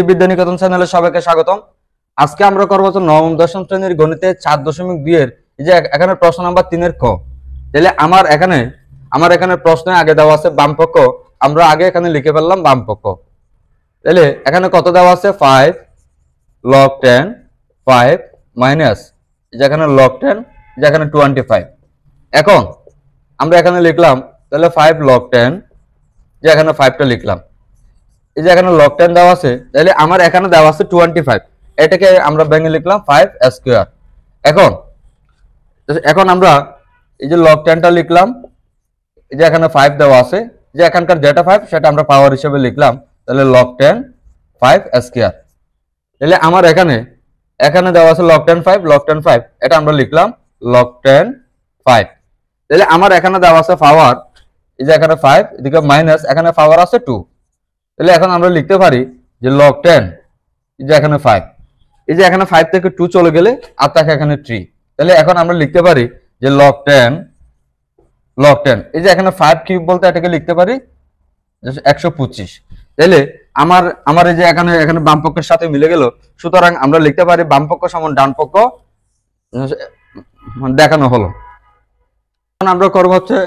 বিদ্যানিকেতন চ্যানেলে সবাইকে স্বাগতম। আজকে আমরা করব হচ্ছে নবম দশম শ্রেণীর গণিতে 4.2 এর এই যে এখানে প্রশ্ন নাম্বার 3 এর ক। তাহলে আমার এখানে প্রশ্নে আগে দেওয়া আছে বামপক্ষ, আমরা আগে এখানে লিখে ফেললাম বামপক্ষ। তাহলে এখানে কত দেওয়া আছে 5 log 10 5 মাইনাস যেখানে log 10 যেখানে 25। এখন আমরা এখানে লিখলাম তাহলে 5 log 10 যে এখানে 5টা লিখলাম, এই যে এখানে log 10 দেওয়া আছে, তাহলে আমার এখানে দেওয়া আছে 25, এটাকে আমরা ভেঙে লিখলাম 5 স্কয়ার। এখন আমরা এই যে log 10টা লিখলাম, এই যে এখানে 5 দেওয়া আছে, যে এখানকার যেটা 5 সেটা আমরা পাওয়ার হিসেবে লিখলাম, তাহলে log 10 5 স্কয়ার। তাহলে আমার এখানে দেওয়া আছে log 10 5 log 10 5, এটা আমরা লিখলাম log 10 5। তাহলে আমার এখানে দেওয়া আছে পাওয়ার, এই যে এখানে 5 এদিকে মাইনাস এখানে পাওয়ার আছে 2, তাহলে এখন আমরা লিখতে পারি যে log 10 এই যে এখানে 5, এই যে এখানে 5 থেকে 2 চলে গেলে আর থাকে এখানে 3, তাহলে এখন আমরা লিখতে পারি যে log 10 এই যে এখানে 5 কিউব বলতে এটাকে লিখতে পারি 125। তাহলে আমার এই যে এখানে বাম পক্ষের সাথে মিলে গেল, সুতরাং আমরা লিখতে পারি বাম পক্ষ সমান ডান পক্ষ দেখানো হলো। এখন আমরা করব হচ্ছে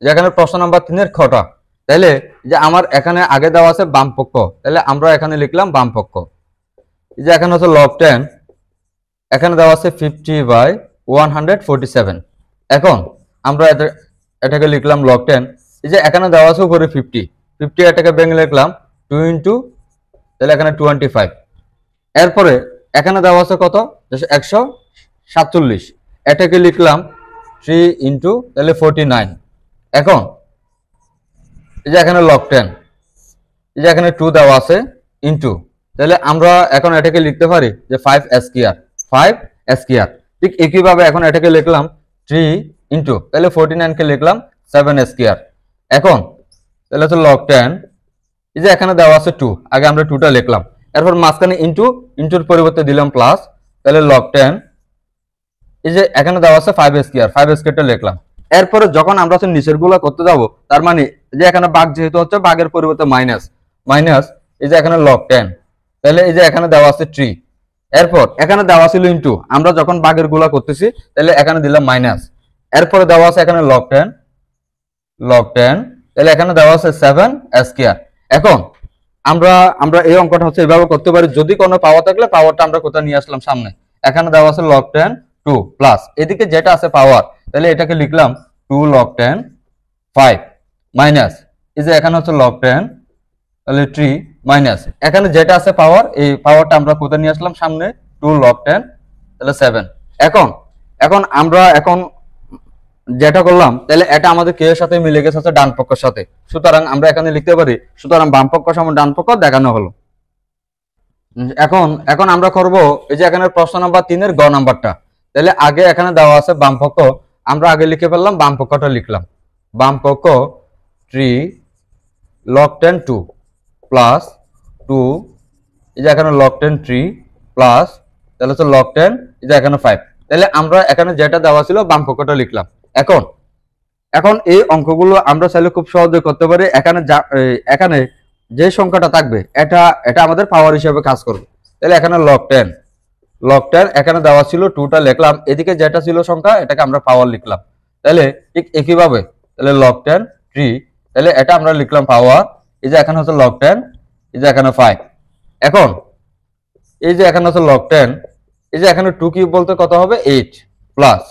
যে এখানে প্রশ্ন নাম্বার 3 এর খটা। তাহলে যে আমার এখানে আগে দেওয়া আছে বাম পক্ষ, তাহলে আমরা এখানে লিখলাম বাম পক্ষ। এই যে এখানে হচ্ছে log 10, এখানে দেওয়া আছে 50/147। এখন আমরা এটাকে লিখলাম log 10, এই যে এখানে দেওয়া আছে উপরে 50 এটাকে ভেঙে লিখলাম 2 ইন্টু, তাহলে এখানে 25। এরপরে এখানে দেওয়া আছে কত 147, এটাকে লিখলাম 3 ইন্টু, তাহলে 49। এখন এই যে এখানে log 10, এই যে এখানে 2 দেওয়া আছে ইন্টু, তাহলে আমরা এখন এটাকে লিখতে পারি যে 5 স্কয়ার। ঠিক একইভাবে এখন এটাকে লিখলাম 3 ইন্টু, তাহলে 49 কে লিখলাম 7 স্কয়ার। এখন তাহলে হচ্ছে log 10, এই যে এখানে দেওয়া আছে 2, আগে আমরা 2টা লিখলাম, এরপর মাঝখানে ইন্টুর পরিবর্তে দিলাম প্লাস, তাহলে log 10 এই যে এখানে দেওয়া আছে 5 স্কয়ারটা লিখলাম। এরপরে যখন আমরা হচ্ছে নিচের গুলা করতে যাব, তার মানে যে এখানে ভাগ যেহেতু হচ্ছে ভাগের পরিবর্তে মাইনাস এই যে এখানে log 10, তাহলে এই যে এখানে দেওয়া আছে 3, এরপর এখানে দেওয়া ছিল ইনটু, আমরা যখন ভাগের গুলা করতেছি তাহলে এখানে দিলাম মাইনাস, এরপরে দেওয়া আছে এখানে log 10, তাহলে এখানে দেওয়া আছে 7 স্কয়ার। এখন আমরা এই অঙ্কটা হচ্ছে এভাবে করতে পারি, যদি কোনো পাওয়ার থাকলে পাওয়ারটা আমরা কোথায় নিয়ে আসলাম সামনে, এখানে দেওয়া আছে log 10 2 প্লাস এদিকে যেটা আছে পাওয়ার, তাহলে এটাকে লিখলাম 2 log 10 5 মাইনাস এই যে এখানে হচ্ছে log 10, তাহলে 3 মাইনাস এখানে যেটা আছে পাওয়ার, এই পাওয়ারটা আমরা কোথায় নিয়ে আসলাম সামনে 2 log 10, তাহলে 7। এখন আমরা যেটা করলাম, তাহলে এটা আমাদের কে এর সাথে মিলে গেছে হচ্ছে ডান পক্ষের সাথে, সুতরাং আমরা এখানে লিখতে পারি সুতরাং বাম পক্ষ সমান ডান পক্ষ দেখানো হলো। এখন আমরা করব এই যে এখানে প্রশ্ন নাম্বার 3 এর গ নাম্বারটা। তাহলে আগে এখানে দেওয়া আছে বাম পক্ষ, আমরা আগে লিখে ফেললাম বাম পক্ষটা লিখলাম, বাম পক্ষ 3 log 10 2 প্লাস 2, এই যে এখানে log 10 3 প্লাস, তাহলে হচ্ছে log 10 এই যে এখানে 5। তাহলে আমরা এখানে যেটা দেওয়া ছিল বাম পক্ষটা লিখলাম। এখন এই অঙ্কগুলো আমরা চাইলে খুব সহজে করতে পারি। এখানে যে সংখ্যাটা থাকবে এটা আমাদের পাওয়ার হিসেবে কাজ করবে। তাহলে এখানে log 10 এখানে দেওয়া ছিল 2টা লিখলাম, এদিকে যেটা ছিল সংখ্যা এটাকে আমরা পাওয়ার লিখলাম। তাহলে ঠিক একইভাবে তাহলে log 10 3, তাহলে এটা আমরা লিখলাম পাওয়ার, এই যে এখানে হচ্ছে log 10 এই যে এখানে 5। এখন এই যে এখানে হচ্ছে log 10, এই যে এখানে 2 কিউব বলতে কত হবে 8 প্লাস,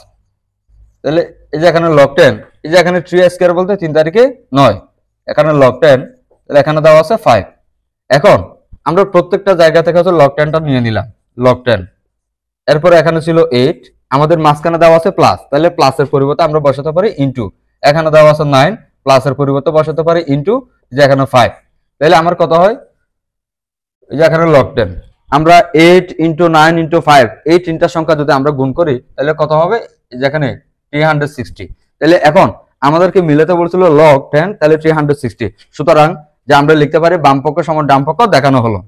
তাহলে এই যে এখানে log 10 এই যে এখানে 3 স্কয়ার বলতে 3 তারিখে 9, এখানে log 10, তাহলে এখানে দেওয়া আছে 5। এখন আমরা প্রত্যেকটা জায়গা থেকে হচ্ছে log 10টা নিয়ে নিলাম, log 10, এরপর এখানে ছিল 8, আমাদের মাঝখানে দেওয়া আছে প্লাস, তাহলে প্লাসের পরিবর্তে আমরা বসাতে পারি ইনটু, এখানে দেওয়া আছে 9, প্লাসের পরিবর্তে বসাতে পারি ইনটু, যে এখানে 5। তাহলে আমার কত হয়, এই যে এখানে log 10, আমরা 8 ইনটু 9 ইনটু 5 এই তিনটা সংখ্যা যদি আমরা গুণ করি তাহলে কত হবে, যেখানে 360। তাহলে এখন আমাদেরকে মিলাতে বলছিল log 10, তাহলে 360, সুতরাং যে আমরা লিখতে পারি বাম পক্ষ সমান ডান পক্ষ দেখানো হলো।